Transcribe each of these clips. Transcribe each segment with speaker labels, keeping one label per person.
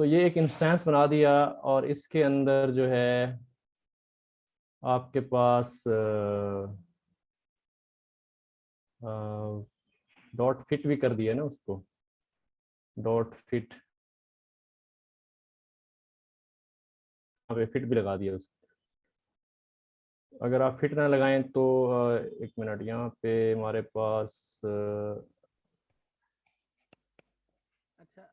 Speaker 1: तो ये एक इंस्टेंस बना दिया और इसके अंदर जो है आपके पास डॉट फिट भी कर दिया ना उसको, डॉट फिट, यहाँ पे फिट भी लगा दिया उसको। अगर आप फिट ना लगाएं तो एक मिनट, यहाँ पे हमारे पास
Speaker 2: अच्छा,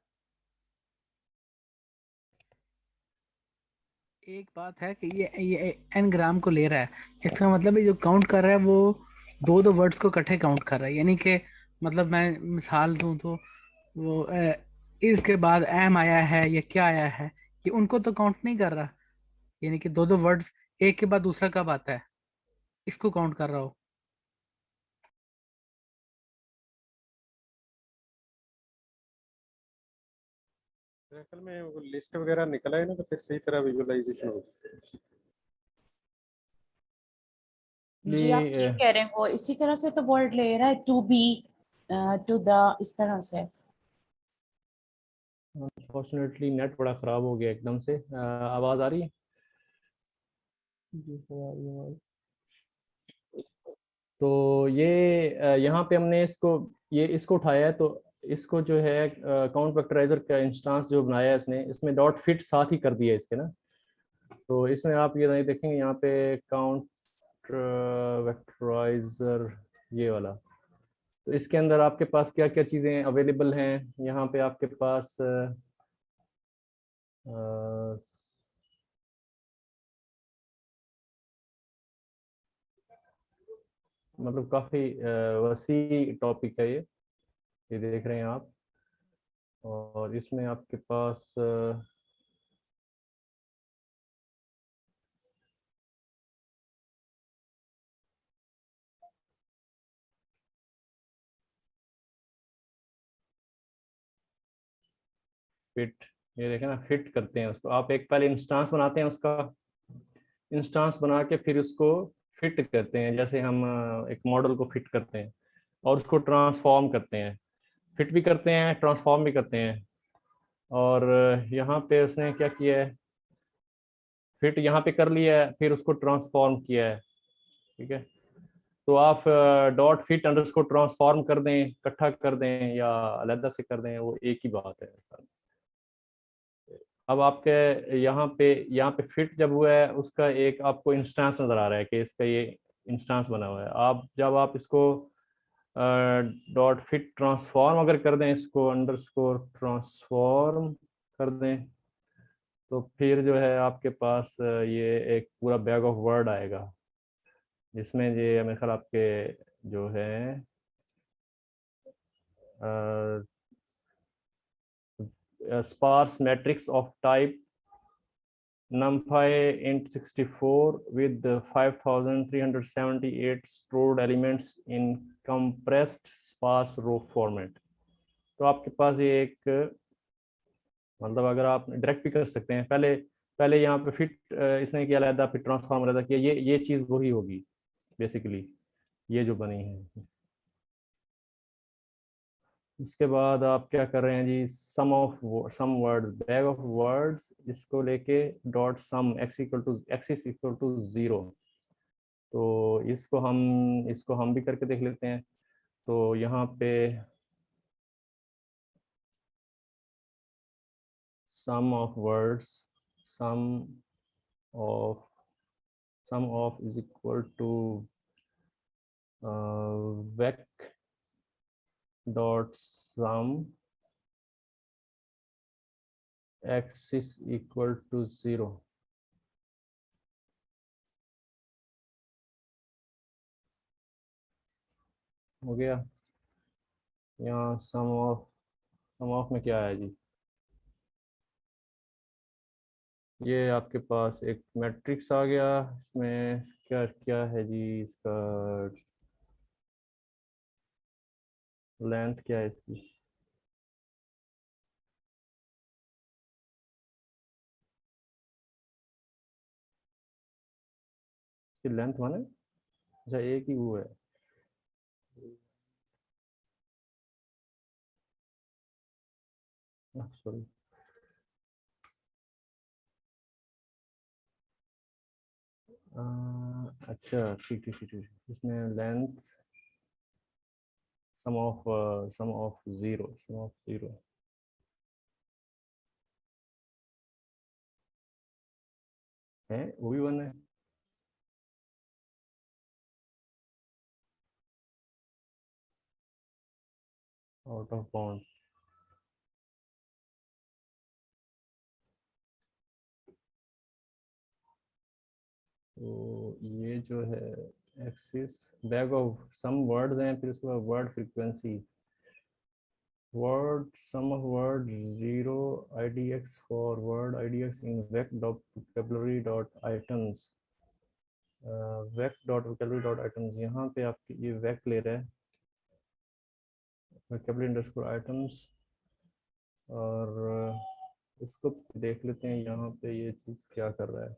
Speaker 2: एक बात है कि ये एन ग्राम को ले रहा है, इसका मतलब ये जो काउंट कर रहा है वो दो दो वर्ड्स को इकट्ठे काउंट कर रहा है। यानी कि मतलब मैं मिसाल दूं तो वो इसके बाद एम आया है या क्या आया है, ये उनको तो काउंट नहीं कर रहा। यानी कि दो दो वर्ड्स एक के बाद दूसरा कब आता है, इसको काउंट कर रहा हो।
Speaker 3: मेरे ख्याल में वो लिस्ट वगैरह निकला है ना, तो फिर सही तरह विजुअलाइजेशन हो जाती
Speaker 4: जी आप ठीक कह रहे हैं, वो इसी तरह से तो वर्ड ले रहा है, टू बी, टू द, इस तरह से।
Speaker 1: अनफॉर्चुनेटली नेट बड़ा ख़राब हो गया एकदम से। आवाज़ आ रही है? जी सर, आ रही है आवाज़। तो ये यहाँ पे हमने इसको, ये इसको उठाया है, तो इसको जो है काउंट वेक्टराइजर का इंस्टांस जो बनाया है इसने, इसमें डॉट फिट साथ ही कर दिया है इसके ना। तो इसमें आप ये नहीं देखेंगे यहाँ पे काउंट वेक्टराइजर, ये वाला। तो इसके अंदर आपके पास क्या क्या चीज़ें अवेलेबल हैं, यहाँ पे आपके पास मतलब काफ़ी वसी टॉपिक है ये देख रहे हैं आप। और इसमें आपके पास फिट, ये देखें ना, फिट करते हैं उसको। आप एक पहले इंस्टांस बनाते हैं उसका, इंस्टांस बना के फिर उसको फिट करते हैं, जैसे हम एक मॉडल को फिट करते हैं और उसको ट्रांसफॉर्म करते हैं। फिट भी करते हैं, ट्रांसफॉर्म भी करते हैं। और यहाँ पे उसने क्या किया है, फिट यहाँ पे कर लिया है, फिर उसको ट्रांसफॉर्म किया है। ठीक है, तो आप डॉट फिट अंडरस्कोर ट्रांसफॉर्म कर दें, इकट्ठा कर दें या अलग से कर दें, वो एक ही बात है। अब आपके यहाँ पे फिट जब हुआ है, उसका एक आपको इंस्टेंस नज़र आ रहा है कि इसका ये इंस्टेंस बना हुआ है। आप जब आप इसको डॉट फिट ट्रांसफॉर्म अगर कर दें, इसको अंडरस्कोर ट्रांसफॉर्म कर दें, तो फिर जो है आपके पास ये एक पूरा बैग ऑफ वर्ड आएगा, जिसमें ये मेरे ख्याल आपके जो है sparse matrix of type numpy int 64 with 5378 stored elements in compressed sparse row format। तो आपके पास ये एक, मतलब अगर आप डायरेक्ट भी कर सकते हैं, पहले पहले यहाँ पे फिट इसने किया अलहदा, फिर ट्रांसफॉर्म अलहदा किया, ये चीज़ वही होगी बेसिकली, ये जो बनी है। इसके बाद आप क्या कर रहे हैं जी, sum words, bag of words, इसको लेके dot sum X is equal to 0। तो इसको हम भी करके देख लेते हैं। तो यहाँ पे sum of words, sum of sum of is equal to vec dot sum X is equal to 0। हो गया। यहाँ सम ऑफ में क्या है जी, ये आपके पास एक मैट्रिक्स आ गया। इसमें क्या क्या है जी, इसका लेंथ क्या है इसकी, इसकी लेंथ माने, अच्छा एक ही वो है। सॉरी, अच्छा ठीक ठीक ठीक ठीक, इसमें लेंथ सम ऑफ जीरो है, वो भी वन है। आउट ऑफ बाउंड, तो ये जो है axis bag of sum words हैं, फिर उसके बाद word frequency, word sum of word zero idx for word idx in vec dot vocabulary dot items, vec dot vocabulary dot items, यहाँ पे आपकी ये vec ले रहा है vocabulary अंडरस्कोर आइटम्स, और इसको देख लेते हैं यहाँ पे ये चीज़ क्या कर रहा है।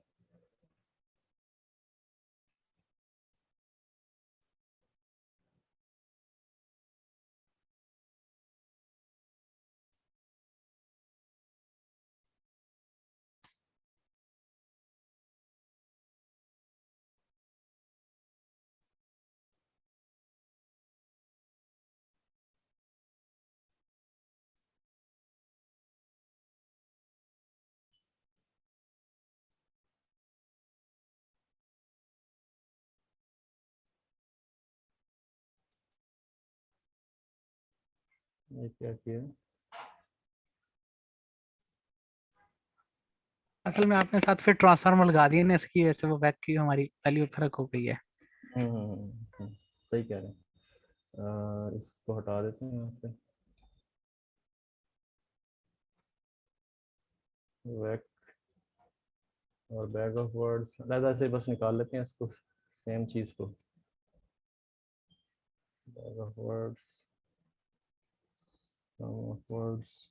Speaker 1: ये क्या किया,
Speaker 2: असल में आपने साथ फिर ट्रांसफार्मर लगा दिए ना, इसकी वजह से वो बैक की हमारी वैल्यू फर्क हो गई है।
Speaker 1: सही कह रहे हैं। इसको हटा देते हैं यहाँ से, वैक और बैग ऑफ वर्ड्स अलग से बस निकाल लेते हैं इसको, सेम चीज़ को, bag of words sum of words,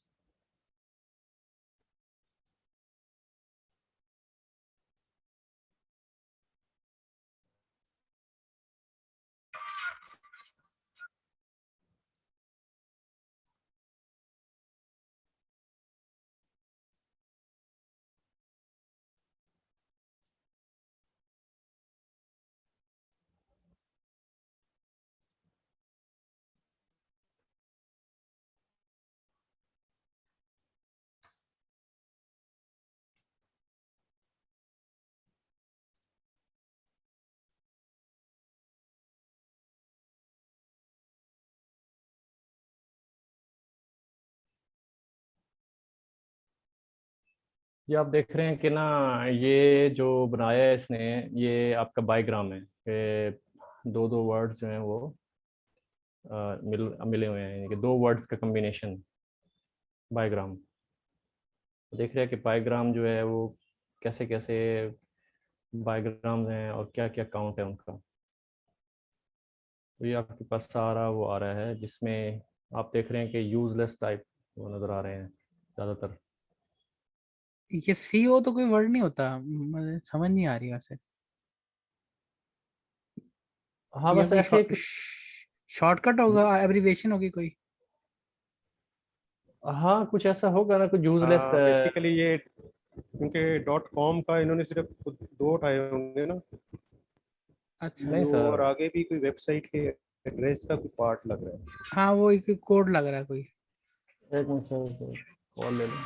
Speaker 1: ये आप देख रहे हैं कि ना, ये जो बनाया है इसने, ये आपका बाईग्राम है कि दो दो वर्ड्स जो हैं वो मिले हुए हैं, यानी कि दो वर्ड्स का कम्बिनेशन बाईग्राम। देख रहे हैं कि बाईग्राम जो है वो कैसे कैसे बाईग्राम्स हैं और क्या क्या काउंट है उनका। तो ये आपके पास सारा वो आ रहा है, जिसमें आप देख रहे हैं कि यूजलेस टाइप वो नज़र आ रहे हैं ज़्यादातर।
Speaker 2: ये सी ओ तो कोई वर्ड नहीं होता, मुझे समझ नहीं आ रही वैसे।
Speaker 1: हाँ
Speaker 2: ये
Speaker 1: बस
Speaker 2: कोई
Speaker 1: ऐसे
Speaker 2: शॉर्टकट होगा, एब्रीविएशन होगी कोई?
Speaker 1: हाँ कुछ ऐसा होगा ना, कुछ यूजलेस।
Speaker 3: बेसिकली ये क्योंकि डॉट कॉम का इन्होंने सिर्फ दो उठाए होंगे ना,
Speaker 2: अच्छा।
Speaker 1: नहीं
Speaker 3: CEO और
Speaker 1: सर,
Speaker 3: आगे भी कोई वेबसाइट के एड्रेस का कोई पार्ट लग रहा है।
Speaker 2: हाँ वो एक कोड लग रहा है कोई।
Speaker 1: एक मिनट सर, कॉल ले लें।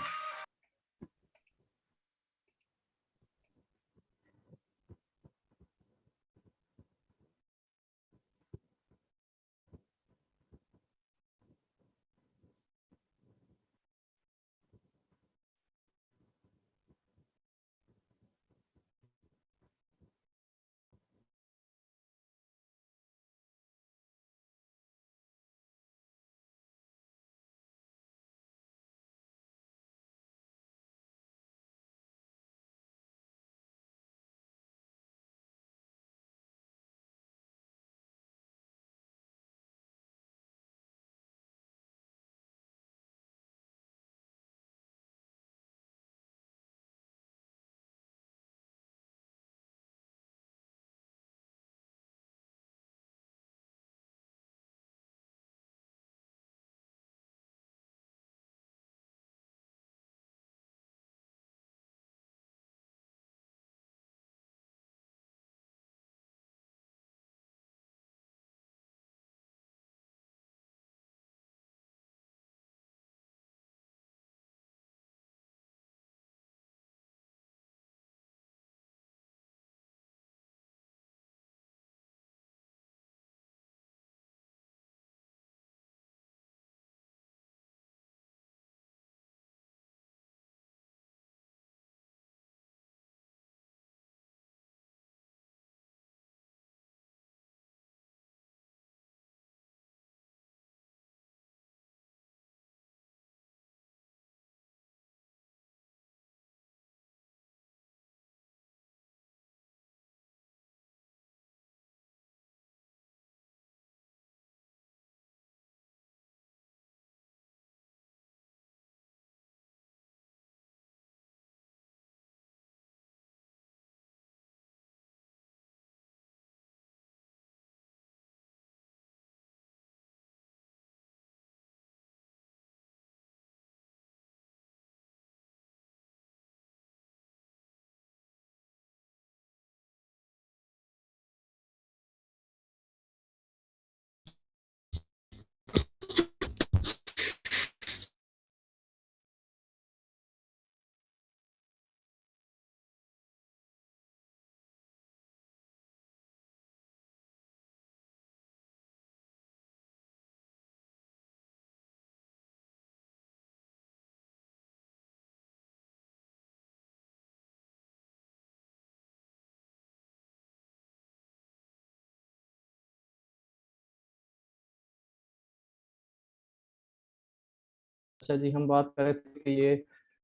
Speaker 1: अच्छा जी, हम बात कर रहे थे कि ये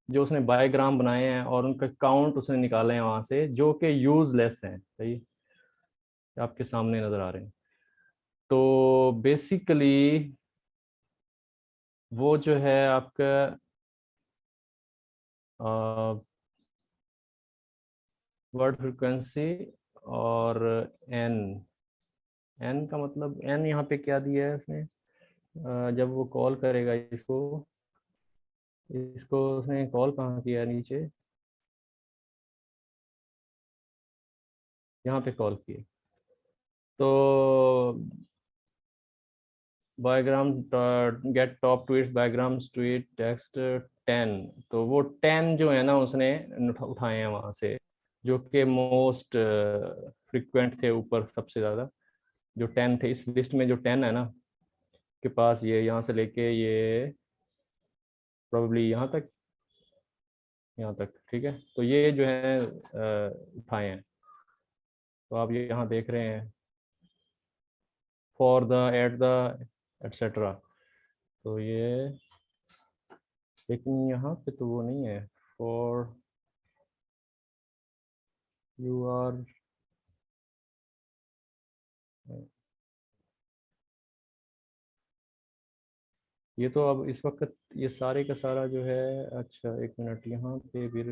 Speaker 1: जो उसने बायोग्राम बनाए हैं और उनका काउंट उसने निकाले हैं वहां से, जो कि यूजलेस हैं, सही आपके सामने नजर आ रहे हैं। तो बेसिकली वो जो है आपका वर्ड फ्रिक्वेंसी और एन, एन का मतलब एन यहाँ पे क्या दिया है उसने, जब वो कॉल करेगा इसको, इसको उसने कॉल कहाँ किया है, नीचे यहाँ पे कॉल किए। तो bigram get top tweet bigrams tweet text 10, तो वो 10 जो है ना उसने उठाए हैं वहाँ से, जो कि मोस्ट फ्रिक्वेंट थे, ऊपर सबसे ज़्यादा जो 10 थे इस लिस्ट में, जो 10 है ना के पास, ये यहाँ से लेके ये प्रोबेबली यहाँ तक, ठीक है। तो ये जो है उठाए हैं, तो आप ये यहाँ देख रहे हैं for the at the etcetera. तो ये, लेकिन यहाँ पे तो वो नहीं है, फॉर यू आर, ये तो अब इस वक्त ये सारे का सारा जो है। अच्छा एक मिनट, यहाँ पे फिर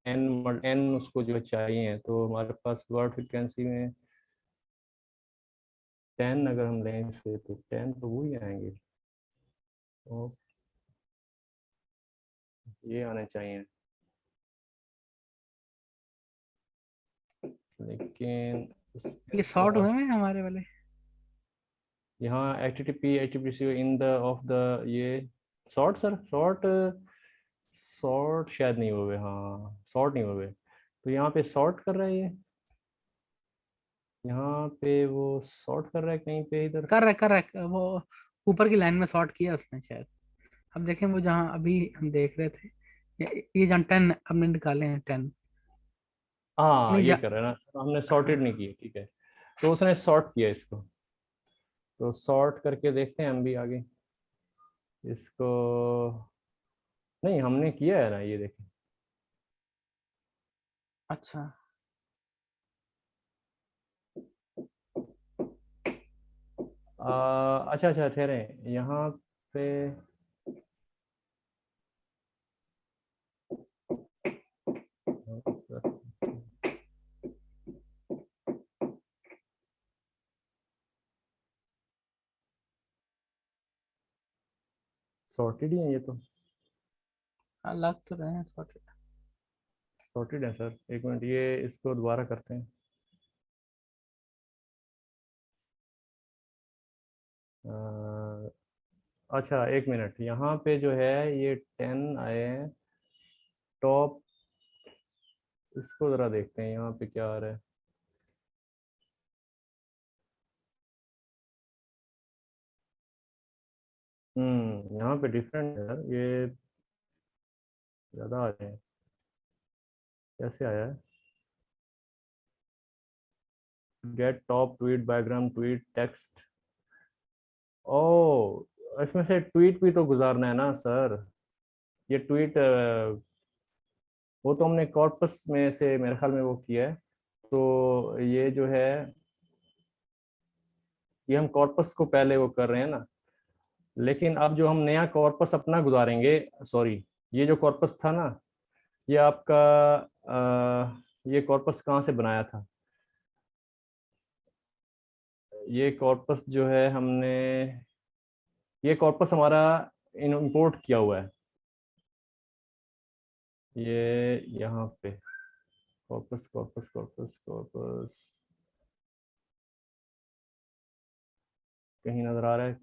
Speaker 1: एन उसको जो चाहिए, तो हमारे पास वर्ड फ्रिक्वेंसी में 10 अगर हम लें इससे, तो 10 तो वही आएंगे, तो ये आने चाहिए। लेकिन
Speaker 2: ये शॉर्ट हुए हैं हमारे वाले।
Speaker 1: यहाँ HTTP in the of the ये शॉर्ट, सर शॉर्ट, शॉर्ट शायद नहीं हुए, हाँ शॉर्ट नहीं हुए। तो यहाँ पे शॉर्ट कर रहा है ये, यहाँ पे वो शॉर्ट कर रहा है कहीं पे इधर।
Speaker 2: कर रहा है वो, ऊपर की लाइन में शॉर्ट किया उसने शायद। अब देखें वो जहाँ अभी हम देख रहे थे, ये जहाँ 10 हमने निकाले हैं 10।
Speaker 1: हाँ
Speaker 2: नहीं
Speaker 1: ये
Speaker 2: जा,
Speaker 1: कर रहा है ना, हमने
Speaker 2: हाँ।
Speaker 1: सॉर्टेड नहीं किए, ठीक है। तो उसने सॉर्ट किया इसको, तो सॉर्ट करके देखते हैं हम भी आगे इसको। नहीं हमने किया है ना, ये देखें।
Speaker 2: अच्छा
Speaker 1: अच्छा अच्छा ठहरे, यहाँ पे सॉर्टेड ही है ये तो,
Speaker 2: लग तो रहे हैं सॉर्टेड।
Speaker 1: सॉर्टेड है सर। एक मिनट, ये इसको दोबारा करते हैं। अच्छा एक मिनट, यहाँ पे जो है ये 10 आए हैं टॉप, इसको ज़रा देखते हैं यहाँ पे क्या आ रहा है। यहाँ पे डिफरेंट है यार, ये ज़्यादा आ रहे हैं, कैसे आया है। Get top tweet bigram tweet text, ओ इसमें से ट्वीट भी तो गुजारना है ना सर। ये ट्वीट वो तो हमने कॉर्पस में से मेरे ख्याल में वो किया है। तो ये जो है, ये हम कॉर्पस को पहले वो कर रहे हैं ना, लेकिन अब जो हम नया कॉर्पस अपना गुजारेंगे, सॉरी, ये जो कॉर्पस था ना, ये आपका ये कॉर्पस कहाँ से बनाया था, ये कॉर्पस जो है हमने, ये कॉर्पस हमारा इंपोर्ट किया हुआ है, ये यहाँ पे कॉर्पस कॉर्पस कॉर्पस कॉर्पस कहीं नजर आ रहा है।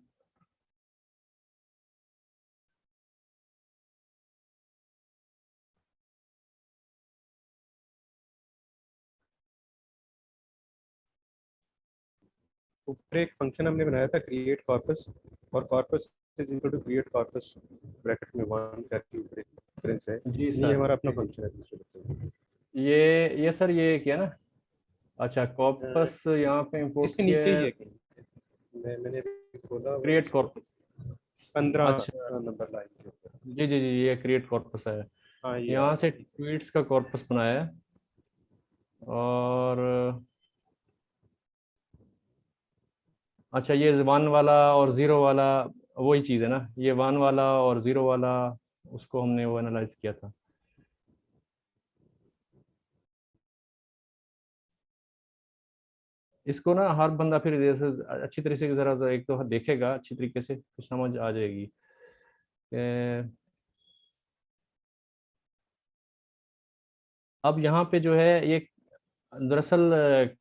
Speaker 3: ऊपर एक फंक्शन हमने बनाया था क्रिएट कॉर्पस, और corpus is equal to create corpus bracket में 1 करके रेफरेंस है।
Speaker 1: जी
Speaker 3: ये
Speaker 1: सर,
Speaker 3: हमारा अपना फंक्शन है दूसरे।
Speaker 1: ये सर ये किया ना। अच्छा कॉर्पस यहाँ पे इंपोर्ट
Speaker 3: इसके
Speaker 1: किया
Speaker 3: नीचे ही
Speaker 1: है,
Speaker 3: है कहीं, मैंने अभी बोला वो
Speaker 1: क्रिएट
Speaker 3: इसको।
Speaker 1: कॉर्पस,
Speaker 3: 15
Speaker 1: अच्छा
Speaker 3: नंबर लाइन के ऊपर।
Speaker 1: जी जी जी, ये क्रिएट कॉर्पस है,
Speaker 3: हाँ ये
Speaker 1: यहाँ से ट्वीट्स का कॉर्पस बनाया है। और अच्छा, ये 1 वाला और 0 वाला वही चीज़ है ना, ये 1 वाला और 0 वाला, उसको हमने वो एनालाइज किया था। इसको ना हर बंदा फिर जैसे अच्छी तरीके से जरा एक तो देखेगा अच्छी तरीके से तो समझ आ जाएगी। अब यहाँ पे जो है ये दरअसल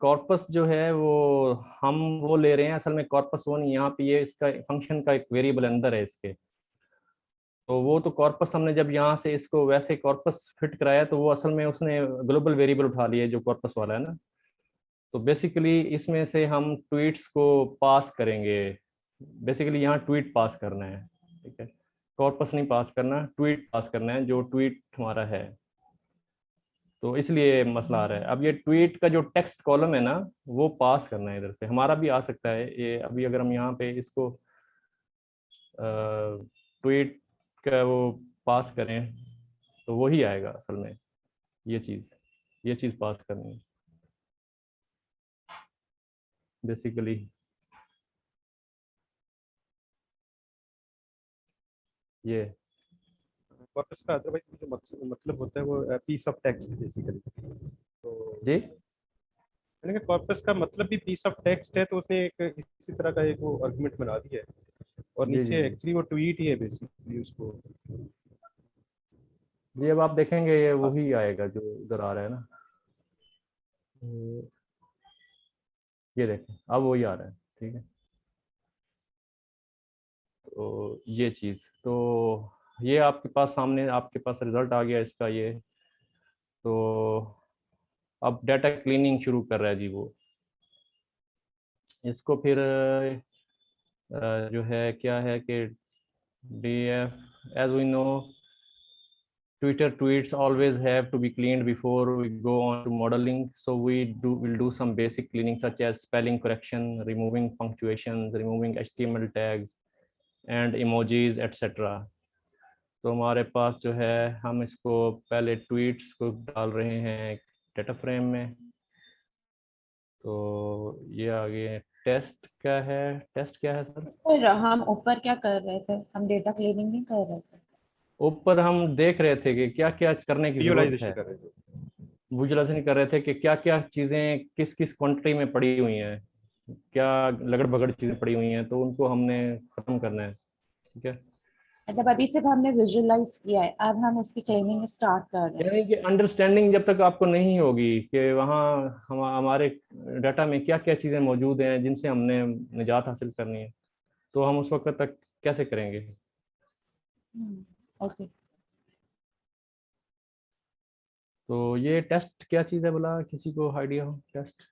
Speaker 1: कॉर्पस जो है वो हम वो ले रहे हैं, असल में कॉर्पस वो नहीं, यहाँ पे ये इसका फंक्शन का एक वेरिएबल अंदर है इसके। तो वो तो कॉर्पस हमने जब यहाँ से इसको वैसे कॉर्पस फिट कराया तो वो असल में उसने ग्लोबल वेरिएबल उठा लिया जो कॉर्पस वाला है ना। तो बेसिकली इसमें से हम ट्वीट्स को पास करेंगे, बेसिकली यहाँ ट्वीट पास करना है, ठीक है, कॉर्पस नहीं पास करना, ट्वीट पास करना है जो ट्वीट हमारा है। तो इसलिए मसला आ रहा है। अब ये ट्वीट का जो टेक्स्ट कॉलम है ना वो पास करना है इधर से, हमारा भी आ सकता है ये। अभी अगर हम यहाँ पे इसको ट्वीट का वो पास करें तो वही आएगा असल में, ये चीज़ पास करनी है बेसिकली। ये
Speaker 3: कॉर्पस का अदरवाइज जो मतलब होता है वो पीस ऑफ टेक्स्ट बेसिकली। तो
Speaker 1: जी
Speaker 3: मैंने कहा कॉर्पस का मतलब भी पीस ऑफ टेक्स्ट है, तो उसने एक इसी तरह का एक वो आर्गुमेंट बना दिया है। और
Speaker 1: जी जी
Speaker 3: नीचे
Speaker 1: जी
Speaker 3: एक्चुअली वो ट्वीट ही है बेसिकली उसको।
Speaker 1: जी, अब आप देखेंगे ये वही आएगा जो उधर आ रहा है ना, ये देखें अब वही आ रहा है, ठीक है। तो ये चीज़ तो ये आपके पास सामने आपके पास रिजल्ट आ गया इसका ये। तो अब डाटा क्लीनिंग शुरू कर रहा है जी वो। इसको फिर जो है क्या है कि DF, as we know, Twitter tweets always have to be cleaned before we go on to modeling. So we'll do some basic cleaning such as spelling correction, removing punctuations, removing HTML tags and emojis, etc. तो हमारे पास जो है हम इसको पहले tweets को डाल रहे हैं डेटा फ्रेम में। तो ये आगे टेस्ट क्या है, टेस्ट क्या है सर?
Speaker 4: फिर हम ऊपर क्या कर रहे थे, हम डेटा क्लीनिंग नहीं कर रहे थे।
Speaker 1: ऊपर हम देख रहे थे कि क्या क्या करने की ज़रूरत
Speaker 3: विजुअलाइजेशन
Speaker 1: है,
Speaker 3: कर रहे थे।
Speaker 1: विजुअलाइजेशन कर रहे थे कि क्या क्या चीज़ें किस किस क्वांटिटी में पड़ी हुई हैं, क्या लगड़ भगड़ चीज़ें पड़ी हुई हैं, तो उनको हमने ख़त्म करना है, ठीक है।
Speaker 4: मतलब अभी सिर्फ हमने विजुअलाइज किया है, अब हम उसकी क्लीनिंग स्टार्ट कर रहे हैं।
Speaker 1: यानी कि अंडरस्टैंडिंग जब तक आपको नहीं होगी कि वहाँ हमारे डाटा में क्या क्या चीज़ें मौजूद हैं जिनसे हमने निजात हासिल करनी है, तो हम उस वक्त तक कैसे करेंगे।
Speaker 4: ओके।
Speaker 1: तो ये टेस्ट क्या चीज़ है बोला, किसी को आइडिया हो टेस्ट?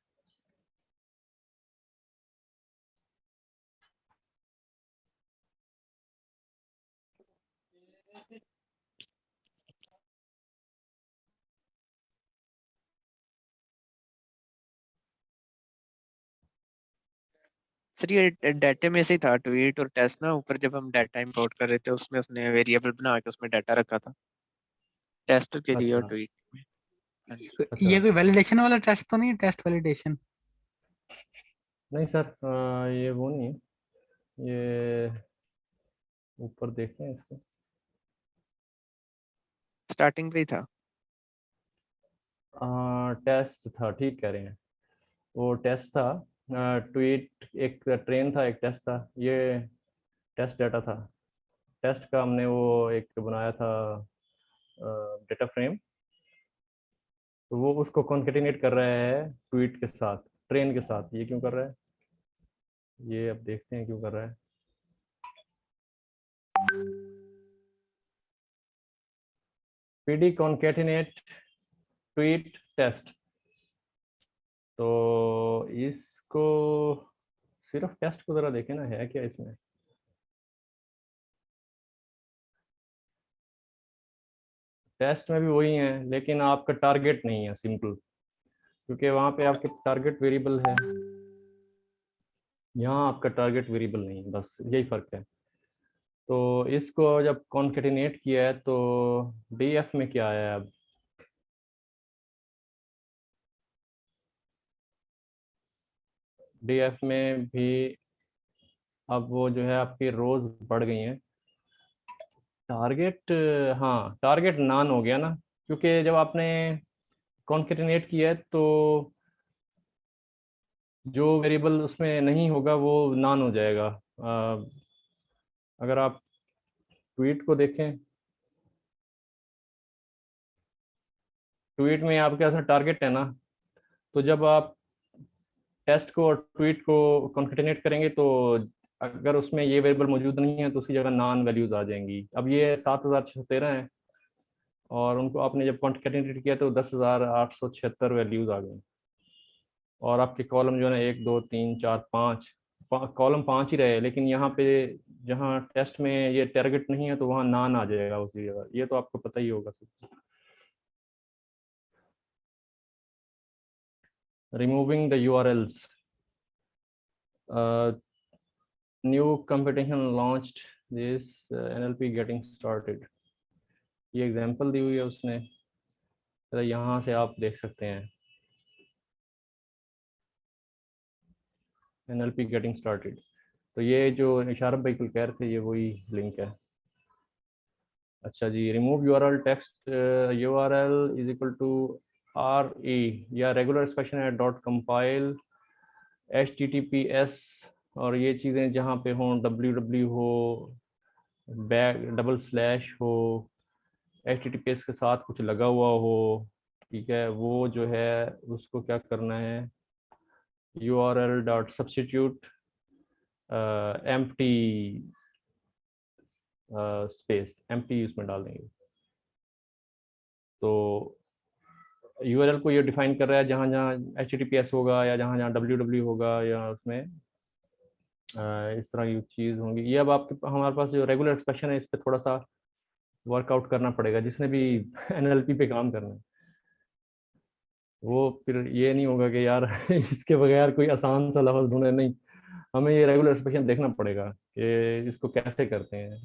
Speaker 5: सर ये डाटा में से ही था ट्वीट और टेस्ट ना, ऊपर जब हम डाटा इंपोर्ट कर रहे थे उसमें उसने वेरिएबल बना के उसमें डाटा रखा था टेस्ट के लिए और
Speaker 1: अच्छा
Speaker 5: ट्वीट में। हाँ जी।
Speaker 1: अच्छा,
Speaker 2: ये कोई वैलिडेशन वाला टेस्ट तो नहीं है, टेस्ट वैलिडेशन?
Speaker 1: नहीं सर ये वो नहीं है, ये ऊपर देखते हैं इसको।
Speaker 5: स्टार्टिंग पे ही था।
Speaker 1: टेस्ट था, ठीक कह रहे हैं, वो टेस्ट था। ट्वीट एक ट्रेन था, एक टेस्ट था, ये टेस्ट डाटा था। टेस्ट का हमने वो एक बनाया था डेटा फ्रेम, तो वो उसको कॉन्केटिनेट कर रहा है ट्वीट के साथ, ट्रेन के साथ। ये क्यों कर रहा है, ये अब देखते हैं क्यों कर रहा है। PD concatenate ट्वीट टेस्ट, तो इसको सिर्फ टेस्ट को जरा देखें ना, है क्या इसमें। टेस्ट में भी वही है लेकिन आपका टारगेट नहीं है, सिंपल, क्योंकि वहाँ पे आपके टारगेट वेरिएबल है, यहाँ आपका टारगेट वेरिएबल नहीं है, बस यही फर्क है। तो इसको जब कॉन्केटिनेट किया है तो df में क्या आया है अब? df में भी अब वो जो है आपकी रोज बढ़ गई हैं। टारगेट, हाँ टारगेट नान हो गया ना, क्योंकि जब आपने कॉन्केटिनेट किया है तो जो वेरिएबल उसमें नहीं होगा वो नान हो जाएगा। अगर आप ट्वीट को देखें, ट्वीट में आपके पास टारगेट है ना, तो जब आप टेस्ट को और ट्वीट को कॉन्केटिनेट करेंगे तो अगर उसमें ये वेरिएबल मौजूद नहीं है तो उसकी जगह नान वैल्यूज आ जाएंगी। अब ये 7613 है और उनको आपने जब कॉन्केटिनेट किया तो 10,876 वैल्यूज आ गई। और आपके कॉलम जो है ना 1 2 3 4 5 कॉलम 5 ही रहे, लेकिन यहाँ पे जहाँ टेस्ट में ये टारगेट नहीं है तो वहाँ नान आ जाएगा उसी जगह। ये तो आपको पता ही होगा। Removing the URLs, new competition launched this NLP getting started. ये एग्जांपल दी हुई है उसने, तो यहाँ से आप देख सकते हैं NLP गेटिंग स्टार्टेड। तो ये जो इशारत भाई कह रहे थे ये वही लिंक है। अच्छा जी, remove URL text URL is equal to RE या रेगुलर एक्सप्रेशन है डॉट कंपाइल HTTPS, और ये चीज़ें जहाँ पे हों www हो, बैक डबल स्लैश हो, HTTPS के साथ कुछ लगा हुआ हो, ठीक है, वो जो है उसको क्या करना है, URL dot substitute empty space empty उसमें डाल देंगे। तो URL को ये डिफाइन कर रहा है जहाँ जहाँ HTTPS होगा या जहाँ जहाँ www होगा या उसमें इस तरह की चीज़ होंगी। ये अब आपके हमारे पास जो रेगुलर एक्सप्रेशन है इस पर थोड़ा सा वर्कआउट करना पड़ेगा जिसने भी NLP पे काम करना है। वो फिर ये नहीं होगा कि यार इसके बगैर कोई आसान सा लफ्ज़ ढूंढे, नहीं, हमें ये रेगुलर एक्सप्रेशन देखना पड़ेगा कि इसको कैसे करते हैं।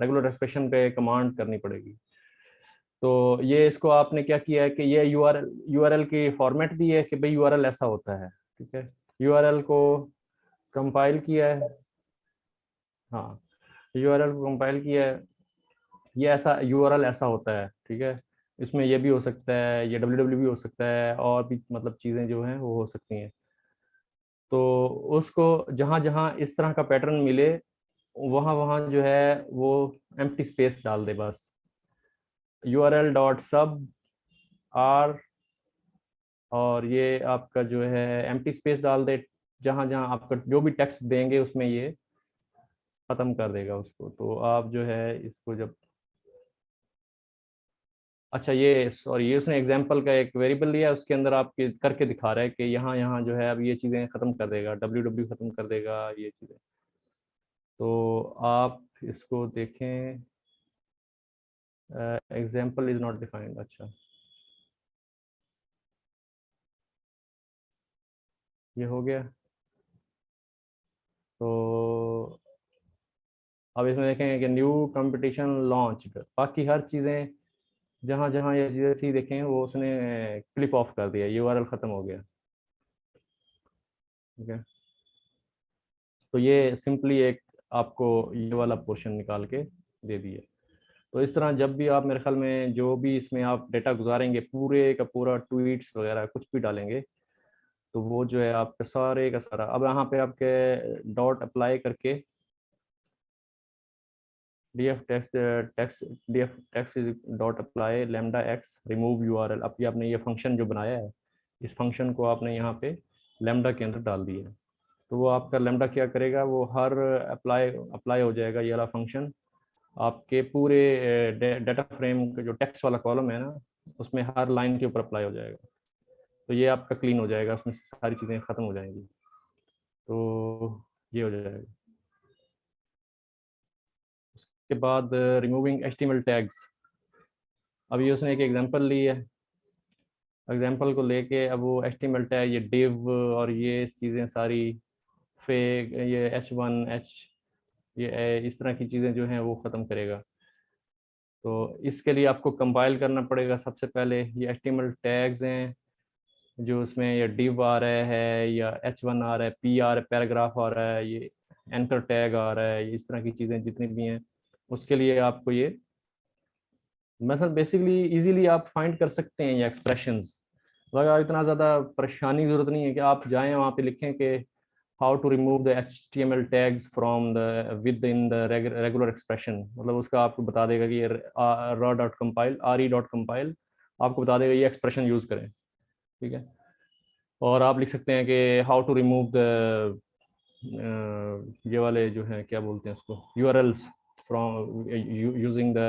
Speaker 1: रेगुलर एक्सप्रेशन पे कमांड करनी पड़ेगी। तो ये इसको आपने क्या किया है कि ये यूआरएल की फॉर्मेट दी है कि भाई यूआरएल ऐसा होता है, ठीक है। यूआरएल को कंपाइल किया है, हाँ यूआरएल को कंपाइल किया है, ये ऐसा यूआरएल ऐसा होता है, ठीक है। इसमें ये भी हो सकता है, ये www भी हो सकता है, और भी मतलब चीज़ें जो हैं वो हो सकती हैं। तो उसको जहाँ जहाँ इस तरह का पैटर्न मिले वहाँ वहाँ जो है वो एम्प्टी स्पेस डाल दे बस। URL डॉट सब आर, और ये आपका जो है एम्प्टी स्पेस डाल दे, जहाँ जहाँ आपका जो भी टेक्स्ट देंगे उसमें ये ख़त्म कर देगा उसको। तो आप जो है इसको जब, अच्छा ये सॉरी, ये उसने एग्जांपल का एक वेरिएबल लिया है, उसके अंदर आपके करके दिखा रहा है कि यहाँ यहाँ जो है अब ये चीज़ें ख़त्म कर देगा, www ख़त्म कर देगा ये चीज़ें। तो आप इसको देखें, एग्जाम्पल इज नॉट डिफाइंड। अच्छा ये हो गया। तो अब इसमें देखें कि न्यू कंपटीशन लॉन्च, बाकी हर चीज़ें जहाँ जहाँ ये चीज़ें थी देखें वो उसने क्लिप ऑफ कर दिया, URL ख़त्म हो गया, ठीक है। तो ये सिंपली एक आपको ये वाला पोर्शन निकाल के दे दिए। तो इस तरह जब भी आप मेरे ख्याल में जो भी इसमें आप डेटा गुजारेंगे पूरे का पूरा, ट्वीट्स वगैरह कुछ भी डालेंगे, तो वो जो है आपके सारे का सारा, अब यहाँ पे आपके डॉट अप्लाई करके df text is dot apply lambda x remove URL। अब ये आपने ये फंक्शन जो बनाया है, इस फंक्शन को आपने यहाँ पे लैम्डा के अंदर डाल दिया। तो वो आपका लैम्डा क्या करेगा, वो हर अप्लाई अप्लाई हो जाएगा ये वाला फंक्शन आपके पूरे डाटा फ्रेम का जो टेक्स्ट वाला कॉलम है ना, उसमें हर लाइन के ऊपर अप्लाई हो जाएगा। तो ये आपका क्लीन हो जाएगा, उसमें सारी चीज़ें ख़त्म हो जाएंगी। तो ये हो जाएगा। उसके बाद रिमूविंग HTML टैग्स, अभी उसने एक एग्जांपल ली है, एग्जांपल को लेके अब वो HTML टैग, ये div और ये चीज़ें सारी फेक, ये H1 H ये इस तरह की चीज़ें जो हैं वो ख़त्म करेगा। तो इसके लिए आपको कंपाइल करना पड़ेगा सबसे पहले। ये HTML टैग्स हैं जो उसमें ये div आ रहा है या H1 आ रहा है, P आ रहा है, पैराग्राफ आ रहा है, ये एंकर टैग आ रहा है, इस तरह की चीज़ें जितनी भी हैं उसके लिए आपको ये मेथड बेसिकली इजीली आप फाइंड कर सकते हैं ये एक्सप्रेशंस। लगा इतना ज़्यादा परेशानी की ज़रूरत नहीं है कि आप जाएं वहाँ पे लिखें कि how to remove the HTML tags from the within the regular expression, मतलब उसका आपको बता देगा कि ये re.compile आपको बता देगा ये एक्सप्रेशन यूज़ करें, ठीक है। और आप लिख सकते हैं कि हाउ टू रिमूव द ये वाले जो हैं क्या बोलते हैं उसको URLs from using the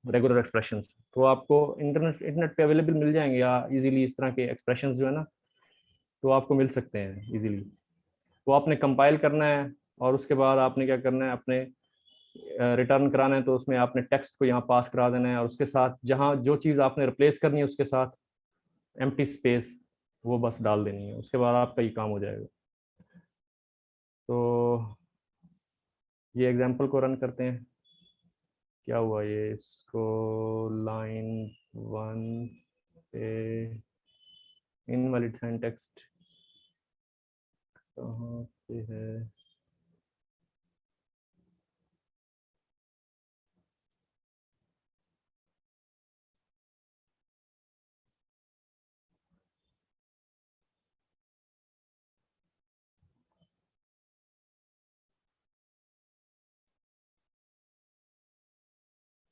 Speaker 1: regular expressions. तो आपको इंटरनेट पे अवेलेबल मिल जाएंगे या इजीली इस तरह के एक्सप्रेशंस जो है ना, तो आपको मिल सकते हैं इजीली। तो आपने कंपाइल करना है और उसके बाद आपने क्या करना है, अपने रिटर्न कराना है तो उसमें आपने टेक्स्ट को यहाँ पास करा देना है और उसके साथ जहाँ जो चीज़ आपने रिप्लेस करनी है उसके साथ एम्प्टी स्पेस वो बस डाल देनी है, उसके बाद आपका ये काम हो जाएगा। तो ये एग्जांपल को रन करते हैं। क्या हुआ ये, इसको लाइन 1 पे इनवैलिड सिंटैक्स कहाँ पे है,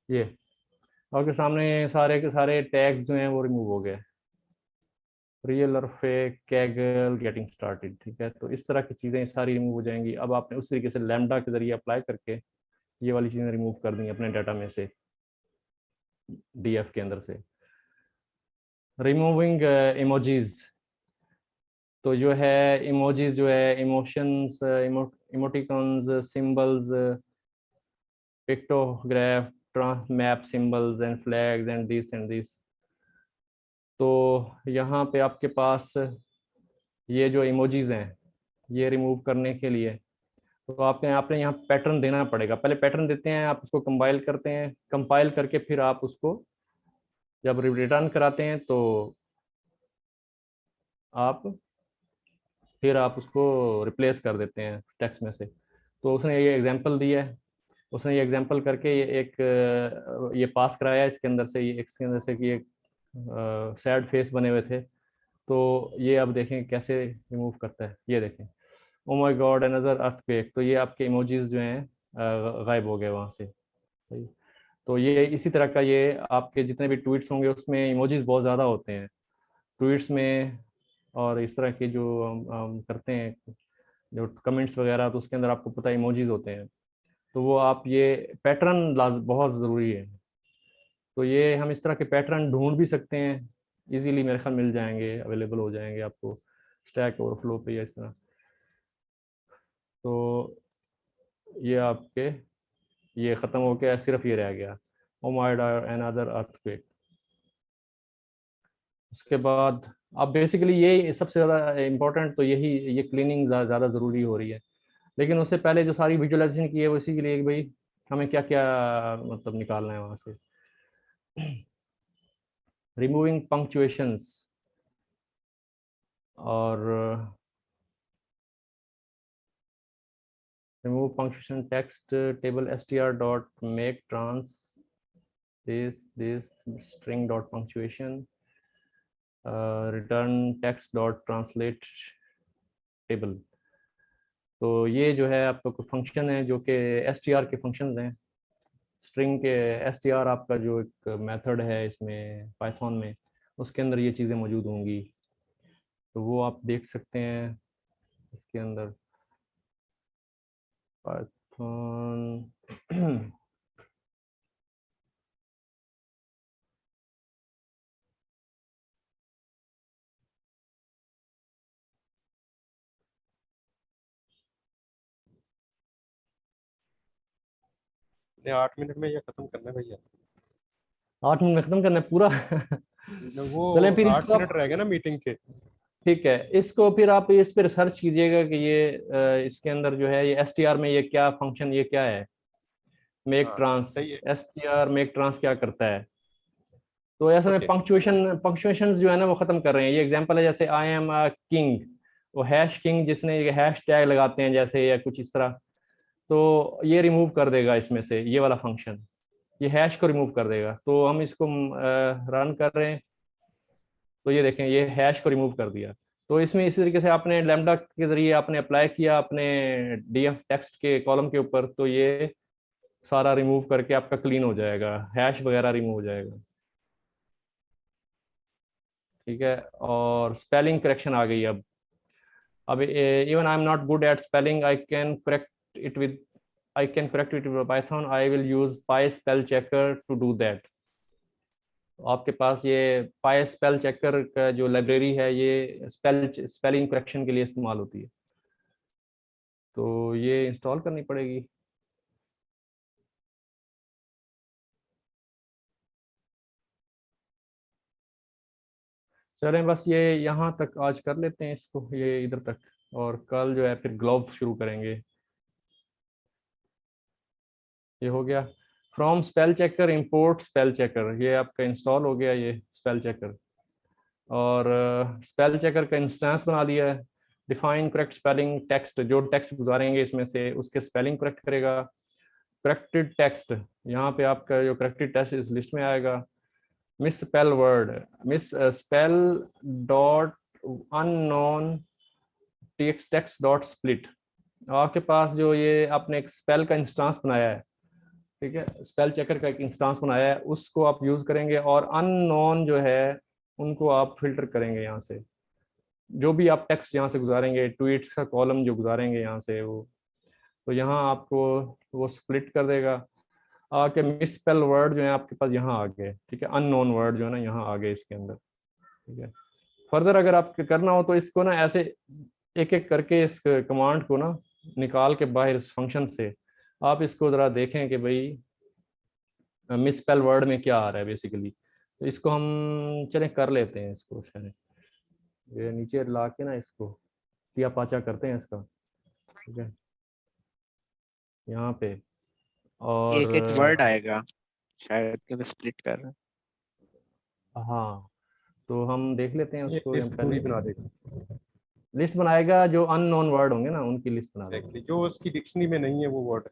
Speaker 1: ये आपके सामने सारे के सारे टैग्स जो हैं वो रिमूव हो गए, रियल और फेक, कैगल, गेटिंग स्टार्टेड, ठीक है। तो इस तरह की चीज़ें सारी रिमूव हो जाएंगी। अब आपने उस तरीके से लैम्डा के जरिए अप्लाई करके ये वाली चीज़ें रिमूव कर दी अपने डाटा में से, DF के अंदर से। रिमूविंग इमोजीज, तो जो है इमोजीज जो है emotions, emoticons, symbols, pictograph, map symbols and flags and this. तो यहाँ पे आपके पास ये जो इमोजीज हैं ये रिमूव करने के लिए तो आपने आपने यहाँ पैटर्न देना पड़ेगा। पहले पैटर्न देते हैं, आप उसको कंपाइल करते हैं, कंपाइल करके फिर आप उसको जब रिटर्न कराते हैं तो आप फिर आप उसको रिप्लेस कर देते हैं टेक्स्ट में से। तो उसने ये एग्जांपल दिया है, उसने ये एग्जांपल करके ये एक ये पास कराया है इसके अंदर से, ये इसके अंदर से कि एक सैड फेस बने हुए थे। तो ये अब देखें कैसे रिमूव करता है, ये देखें, oh my God another earthquake. तो ये आपके इमोजीज जो हैं गायब हो गए वहाँ से, सही। तो ये इसी तरह का ये आपके जितने भी ट्वीट्स होंगे उसमें इमोजीज बहुत ज़्यादा होते हैं ट्वीट्स में, और इस तरह के जो हम करते हैं जो कमेंट्स वगैरह, तो उसके अंदर आपको पता है इमोजीज होते हैं। तो वो आप ये पैटर्न बहुत ज़रूरी है। तो ये हम इस तरह के पैटर्न ढूंढ भी सकते हैं इजीली, मेरे ख्याल मिल जाएंगे, अवेलेबल हो जाएंगे आपको स्टैक ओवरफ्लो पे या इस तरह। तो ये आपके ये ख़त्म हो गया, सिर्फ ये रह गया, oh my God another earthquake. उसके बाद अब बेसिकली ये सबसे ज़्यादा इम्पोर्टेंट तो यही, ये क्लीनिंग ज़्यादा ज़रूरी हो रही है। लेकिन उससे पहले जो सारी विजुअलाइजेशन की है वो इसी के लिए कि भाई हमें क्या क्या मतलब निकालना है वहाँ से। रिमूविंग पंक्चुएशंस और remove punctuation text table str dot make trans this string dot punctuation return text dot translate table. तो ये जो है आपका कुछ फंक्शन है जो कि str के फंक्शंस हैं। स्ट्रिंग के str आपका जो एक मेथड है इसमें पाइथन में, उसके अंदर ये चीज़ें मौजूद होंगी। तो वो आप देख सकते हैं इसके अंदर पाइथन
Speaker 3: ने 8 मिनट में ये खत्म करना है भैया।
Speaker 1: 8 मिनट में खत्म करना है पूरा
Speaker 3: वो
Speaker 1: चलें फिर इसको
Speaker 3: 8 मिनट रह गए ना मीटिंग के।
Speaker 1: ठीक है, इसको फिर आप इस पे रिसर्च कीजिएगा कि ये इसके अंदर जो है ये एसटीआर में ये क्या फंक्शन, ये क्या है, मेक
Speaker 3: हाँ
Speaker 1: ट्रांस,
Speaker 3: सही है।
Speaker 1: एसटीआर मेक ट्रांस क्या करता है। तो ऐसे में
Speaker 3: ओके
Speaker 1: पंक्चुएशन जो है ना वो खत्म कर रहे हैं। ये एग्जांपल है, जैसे आई एम अ किंग, वो हैश किंग, जिसने ये हैश टैग लगाते हैं जैसे या कुछ इस तरह, तो ये रिमूव कर देगा इसमें से ये वाला फंक्शन, ये हैश को रिमूव कर देगा। तो हम इसको रन कर रहे हैं, तो ये देखें ये हैश को रिमूव कर दिया। तो इसमें इसी तरीके से आपने लैम्डा के जरिए आपने अप्लाई किया अपने डीएफ टेक्स्ट के कॉलम के ऊपर, तो ये सारा रिमूव करके आपका क्लीन हो जाएगा, हैश वगैरह रिमूव हो जाएगा। ठीक है, और स्पेलिंग करेक्शन आ गई। अब even I am not good at spelling, I can correct it with Python, I will use py spell checker to do that. आपके पास ये पाई स्पेल चेकर का जो लाइब्रेरी है ये स्पेलिंग करेक्शन के लिए इस्तेमाल होती है, तो ये इंस्टॉल करनी पड़ेगी। चलें बस ये यहाँ तक आज कर लेते हैं इसको, ये इधर तक, और कल जो है फिर ग्लोव शुरू करेंगे। ये हो गया from spell checker import spell checker, ये आपका इंस्टॉल हो गया ये स्पेल चेकर। और स्पेल चेकर का इंस्टेंस बना दिया है। डिफाइन करेक्ट स्पेलिंग टेक्स्ट, जो टेक्स्ट गुजारेंगे इसमें से उसके स्पेलिंग करेक्ट करेगा। करेक्टेड टेक्स्ट, यहाँ पे आपका जो करेक्टेड टेक्स्ट इस लिस्ट में आएगा। Miss spell word, miss spell dot unknown text dot split, आपके पास जो ये आपने एक स्पेल का इंस्टांस बनाया है, ठीक है, स्पेल चेकर का एक इंस्टांस बनाया है, उसको आप यूज करेंगे। और अननोन जो है उनको आप फिल्टर करेंगे यहाँ से, जो भी आप टेक्स्ट यहाँ से गुजारेंगे, ट्वीट्स का कॉलम जो गुजारेंगे यहाँ से वो, तो यहाँ आपको वो स्प्लिट कर देगा। आके मिस स्पेल वर्ड जो है आपके पास यहाँ आ गए, ठीक है, अननोन वर्ड जो है ना यहाँ आ गए इसके अंदर। ठीक है, फर्दर अगर आपको करना हो तो इसको ना ऐसे एक एक करके इस कमांड को ना निकाल के बाहर इस फंक्शन से आप इसको ज़रा देखें कि भाई मिस स्पेल वर्ड में क्या आ रहा है बेसिकली। तो इसको हम चलें कर लेते हैं इसको, शायद ये नीचे ला के ना इसको पिया पाचा करते हैं इसका, ठीक है, यहाँ पे। और
Speaker 5: एक एक वर्ड आएगा शायद कि मैं स्प्लिट कर रहा हूँ।
Speaker 1: हाँ, तो हम देख लेते हैं
Speaker 3: ये
Speaker 1: उसको
Speaker 3: लिस्ट
Speaker 1: पहले।
Speaker 3: पूरी बना देगा।
Speaker 1: लिस्ट बनाएगा, जो अननोन वर्ड होंगे ना उनकी लिस्ट बना देगा।
Speaker 3: एग्जैक्टली, जो उसकी डिक्शनरी में नहीं है वो वर्ड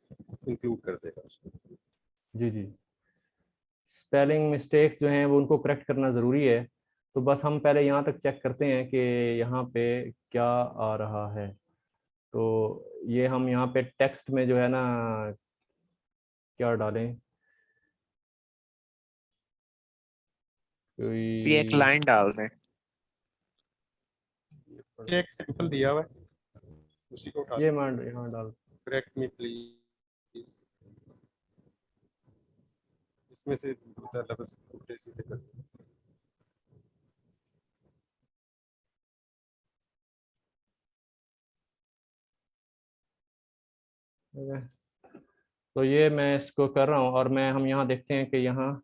Speaker 3: इंक्लूड कर देगा उसको।
Speaker 1: जी जी, स्पेलिंग मिस्टेक्स जो हैं वो उनको करेक्ट करना ज़रूरी है। तो बस हम पहले यहाँ तक चेक करते हैं कि यहाँ पे क्या आ रहा है। तो ये हम यहाँ पे टेक्स्ट में जो है ना क्या डालें,
Speaker 5: भी एक
Speaker 1: कोई
Speaker 5: लाइन डाल दें।
Speaker 3: ये एक सिंपल दिया हुआ है, उसी को उठा
Speaker 1: ये मान यहाँ डाल,
Speaker 3: करेक्ट मी प्लीज, इसमें से लफ्ज उल्टे सीधे कर।
Speaker 1: ठीक है। तो ये मैं इसको कर रहा हूँ, और हम यहाँ देखते हैं कि यहाँ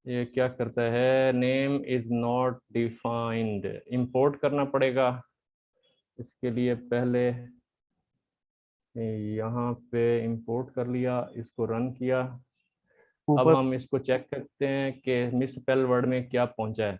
Speaker 1: ये क्या करता है, name is not defined, import करना पड़ेगा इसके लिए। पहले यहाँ पे इंपोर्ट कर लिया, इसको रन किया। अब
Speaker 5: ऊपर
Speaker 1: हम इसको चेक करते हैं कि मिस स्पेल वर्ड में क्या पहुंचा है।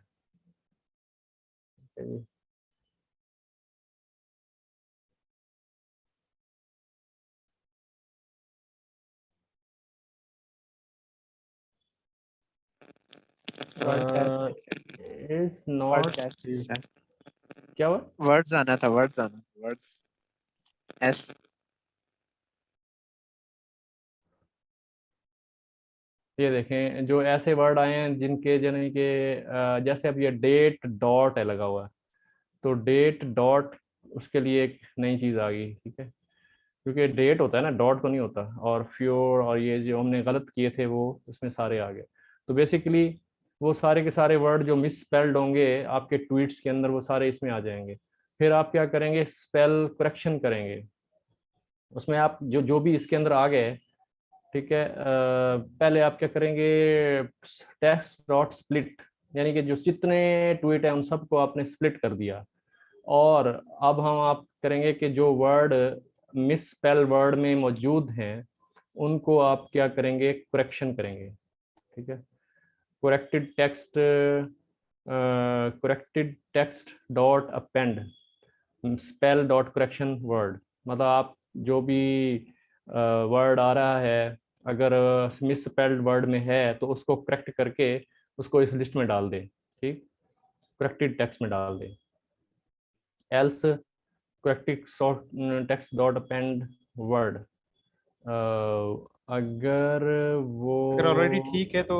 Speaker 1: इज
Speaker 5: वर्ड
Speaker 1: नॉट,
Speaker 5: टेस्ट
Speaker 1: क्या हुआ?
Speaker 5: वर्ड्स आना था, वर्ड्स एस।
Speaker 1: ये देखें जो ऐसे वर्ड आए हैं जिनके यानी कि जैसे अब ये डेट डॉट है लगा हुआ है, तो डेट डॉट उसके लिए एक नई चीज़ आ गई, ठीक है, क्योंकि डेट होता है ना, डॉट तो नहीं होता। और फ्योर और ये जो हमने गलत किए थे वो उसमें सारे आ गए। तो बेसिकली वो सारे के सारे वर्ड जो मिस स्पेल्ड होंगे आपके ट्वीट्स के अंदर वो सारे इसमें आ जाएंगे। फिर आप क्या करेंगे, स्पेल करेक्शन करेंगे उसमें। आप जो जो भी इसके अंदर आ गए, ठीक है, पहले आप क्या करेंगे, टेक्स्ट डॉट स्प्लिट, यानी कि जो जितने ट्वीट है उन सबको आपने स्प्लिट कर दिया। और अब हम आप करेंगे कि जो वर्ड मिस स्पेल वर्ड में मौजूद हैं उनको आप क्या करेंगे, करेक्शन करेंगे। ठीक है, corrected text dot append spell dot correction word, मतलब आप जो भी वर्ड आ रहा है अगर मिस स्पेल्ड वर्ड में है तो उसको करेक्ट करके उसको इस लिस्ट में डाल दें। ठीक, करेक्टेड टेक्स्ट में डाल दें। Else corrected text dot append word, अगर वो
Speaker 3: अगर ऑलरेडी ठीक है तो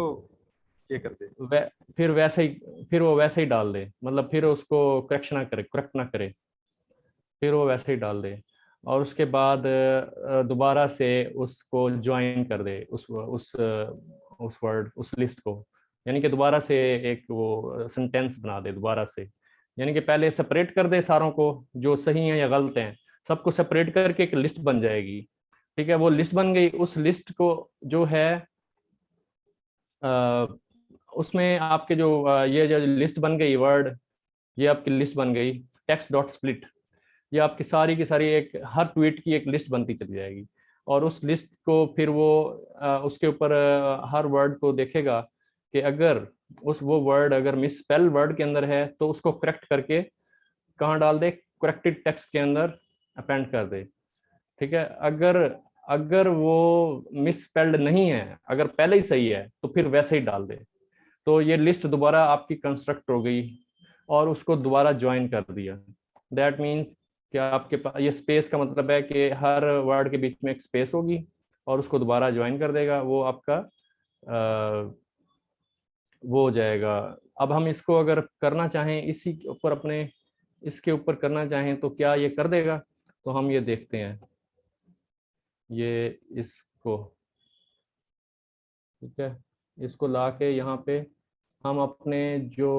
Speaker 3: ये कर दे।
Speaker 1: फिर वैसे ही, फिर वो वैसे ही डाल दे, मतलब फिर उसको करेक्शन ना करे, करेक्ट ना करे, फिर वो वैसे ही डाल दे। और उसके बाद दोबारा से उसको ज्वाइन कर दे उस वर्ड, उस लिस्ट को, यानी कि दोबारा से एक वो सेंटेंस बना दे दोबारा से। यानी कि पहले सेपरेट कर दे सारों को, जो सही हैं या गलत हैं सबको सेपरेट करके एक लिस्ट बन जाएगी। ठीक है, वो लिस्ट बन गई, उस लिस्ट को जो है उसमें आपके जो ये जो लिस्ट बन गई वर्ड, ये आपकी लिस्ट बन गई टेक्स्ट डॉट स्प्लिट। ये आपकी सारी की सारी एक हर ट्वीट की एक लिस्ट बनती चली जाएगी, और उस लिस्ट को फिर वो उसके ऊपर हर वर्ड को देखेगा कि अगर वो वर्ड अगर मिस स्पेल वर्ड के अंदर है तो उसको करेक्ट करके कहाँ डाल दे, करेक्टेड टेक्स्ट के अंदर अपेंड कर दे। ठीक है, अगर अगर वो मिस स्पेल्ड नहीं है, अगर पहले ही सही है तो फिर वैसे ही डाल दे। तो ये लिस्ट दोबारा आपकी कंस्ट्रक्ट हो गई और उसको दोबारा ज्वाइन कर दिया। दैट मीन्स कि आपके पास ये स्पेस का मतलब है कि हर वर्ड के बीच में एक स्पेस होगी और उसको दोबारा ज्वाइन कर देगा, वो आपका वो हो जाएगा। अब हम इसको अगर करना चाहें इसी के ऊपर अपने इसके ऊपर करना चाहें तो क्या ये कर देगा, तो हम ये देखते हैं ये इसको। ठीक है, इसको ला के यहाँ पे हम अपने जो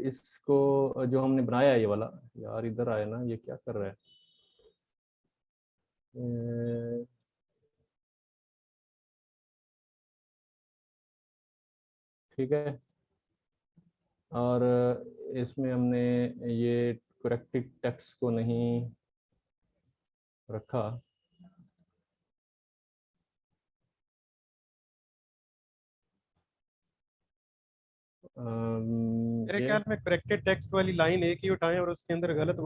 Speaker 1: इसको जो हमने बनाया है ये वाला, यार इधर आए ना, ये क्या कर रहा है। ठीक है, और इसमें हमने ये करेक्टेड टेक्स्ट को नहीं रखा।
Speaker 3: मेरे
Speaker 1: ये
Speaker 3: ख्याल में करेक्टेड टेक्स्ट वाली लाइन एक ही उठाएं और उसके अंदर गलत